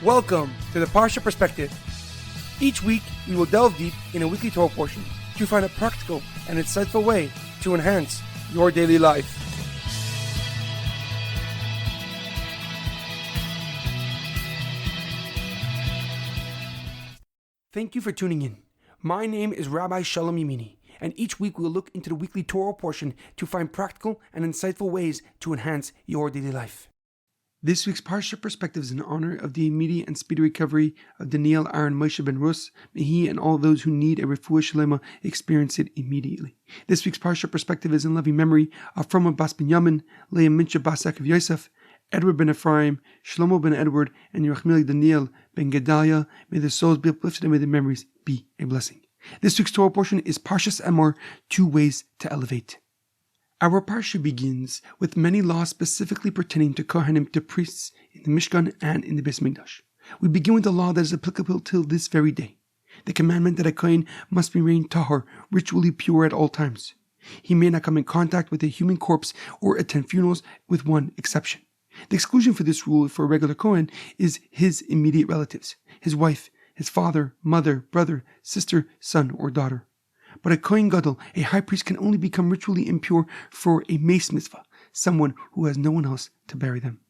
Welcome to the Parsha Perspective. Each week, we will delve deep in a weekly Torah portion to find a practical and insightful way to enhance your daily life. Thank you for tuning in. My name is Rabbi Shalom Yemini, and each week we will look into the weekly Torah portion to find practical and insightful ways to enhance your daily life. This week's Parsha Perspective is in honor of the immediate and speedy recovery of Daniel, Aaron, Moshe ben Ruth. May he and all those who need a Refuah Shlema experience it immediately. This week's Parsha Perspective is in loving memory of Fruma Bas Binyamim, Leah, Mintche of Yosef, Edward Ben Efraim, Shlomo Ben Edward, and Yirachmiel Daniel Ben Gedalia. May the souls be uplifted and may the memories be a blessing. This week's Torah portion is Parshas Emor, 2 ways to elevate. Our Parsha begins with many laws specifically pertaining to Kohanim, to priests in the Mishkan and in the Beis Mikdash. We begin with the law that is applicable till this very day. The commandment that a Kohen must remain Tahor, ritually pure at all times. He may not come in contact with a human corpse or attend funerals, with one exception. The exclusion for this rule for a regular Kohen is his immediate relatives, his wife, his father, mother, brother, sister, son, or daughter. But a Kohen Gadol, a high priest, can only become ritually impure for a mace mitzvah, someone who has no one else to bury them.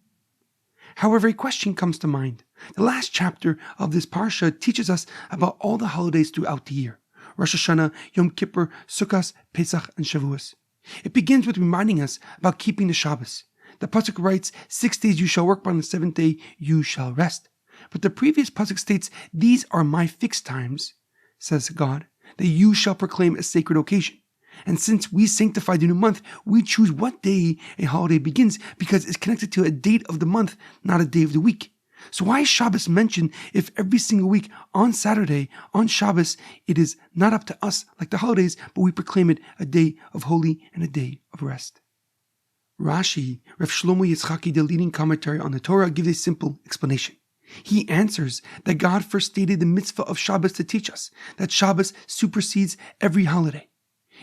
However, a question comes to mind. The last chapter of this Parsha teaches us about all the holidays throughout the year: Rosh Hashanah, Yom Kippur, Sukkot, Pesach, and Shavuos. It begins with reminding us about keeping the Shabbos. The pasuk writes, 6 days you shall work, but on the 7th day you shall rest. But the previous pasuk states, these are my fixed times, says God, that you shall proclaim a sacred occasion. And since we sanctify the new month, we choose what day a holiday begins because it's connected to a date of the month, not a day of the week. So why is Shabbos mentioned if every single week on Saturday, on Shabbos, it is not up to us like the holidays, but we proclaim it a day of holy and a day of rest? Rashi, Rav Shlomo Yitzchaki, the leading commentary on the Torah, gives a simple explanation. He answers that God first stated the mitzvah of Shabbos to teach us that Shabbos supersedes every holiday.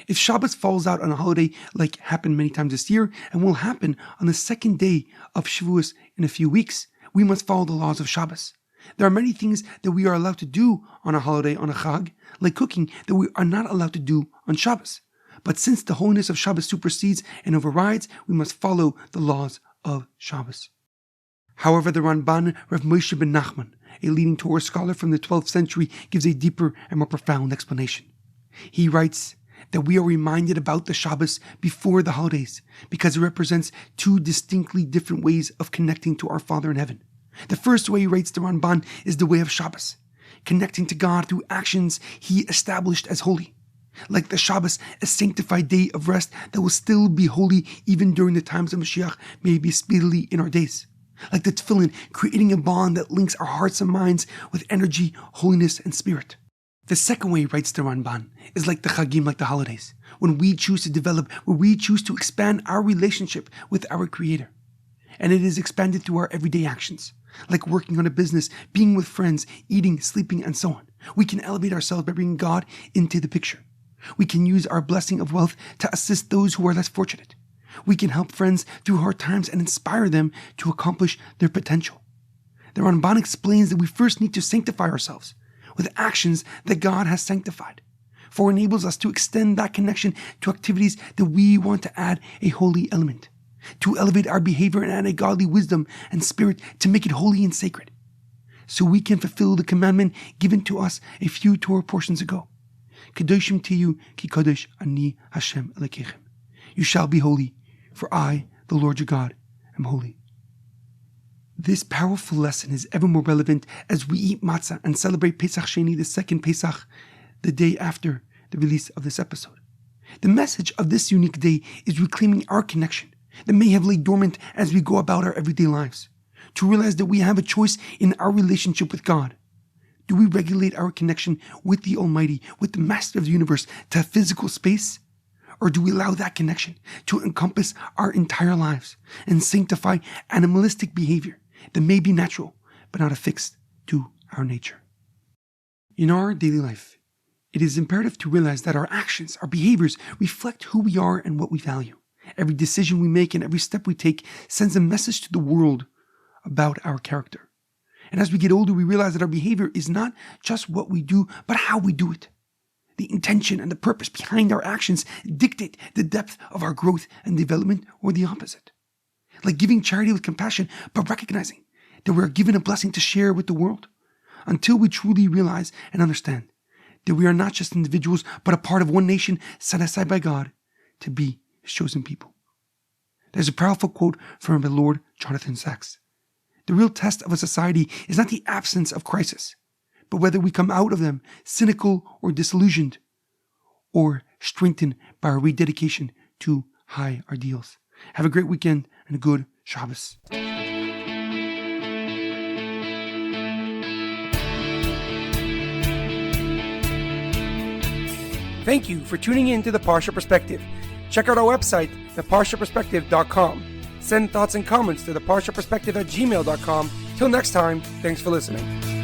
If Shabbos falls out on a holiday, like happened many times this year and will happen on the 2nd day of Shavuos in a few weeks, we must follow the laws of Shabbos. There are many things that we are allowed to do on a holiday, on a chag, like cooking, that we are not allowed to do on Shabbos. But since the holiness of Shabbos supersedes and overrides, we must follow the laws of Shabbos. However, the Ramban, Rav Moshe ben Nachman, a leading Torah scholar from the 12th century, gives a deeper and more profound explanation. He writes that we are reminded about the Shabbos before the holidays because it represents 2 distinctly different ways of connecting to our Father in heaven. The first way, writes the Ramban, is the way of Shabbos, connecting to God through actions He established as holy. Like the Shabbos, a sanctified day of rest that will still be holy even during the times of Mashiach may be speedily in our days. Like the tefillin, creating a bond that links our hearts and minds with energy, holiness, and spirit. The second way, writes the Ramban, is like the Chagim, like the holidays, when we choose to develop, where we choose to expand our relationship with our Creator. And it is expanded through our everyday actions, like working on a business, being with friends, eating, sleeping, and so on. We can elevate ourselves by bringing God into the picture. We can use our blessing of wealth to assist those who are less fortunate. We can help friends through hard times and inspire them to accomplish their potential. The Ramban explains that we first need to sanctify ourselves with actions that God has sanctified, for it enables us to extend that connection to activities that we want to add a holy element, to elevate our behavior and add a godly wisdom and spirit to make it holy and sacred, so we can fulfill the commandment given to us a few Torah portions ago. Kedoshim tiyu ki kodesh ani Hashem Elokechem. You shall be holy, for I, the Lord your God, am holy. This powerful lesson is ever more relevant as we eat matzah and celebrate Pesach Sheni, the 2nd Pesach, the day after the release of this episode. The message of this unique day is reclaiming our connection that may have laid dormant as we go about our everyday lives, to realize that we have a choice in our relationship with God. Do we regulate our connection with the Almighty, with the Master of the universe, to physical space? Or do we allow that connection to encompass our entire lives and sanctify animalistic behavior that may be natural, but not affixed to our nature? In our daily life, it is imperative to realize that our actions, our behaviors, reflect who we are and what we value. Every decision we make and every step we take sends a message to the world about our character. And as we get older, we realize that our behavior is not just what we do, but how we do it. The intention and the purpose behind our actions dictate the depth of our growth and development, or the opposite. Like giving charity with compassion, but recognizing that we are given a blessing to share with the world, until we truly realize and understand that we are not just individuals, but a part of one nation set aside by God to be His chosen people. There's a powerful quote from my Lord Jonathan Sacks. The real test of a society is not the absence of crisis, but whether we come out of them cynical or disillusioned, or strengthened by our rededication to high ideals. Have a great weekend and a good Shabbos. Thank you for tuning in to the Parsha Perspective. Check out our website, theparshaperspective.com. Send thoughts and comments to theparshaperspective@gmail.com. Till next time, thanks for listening.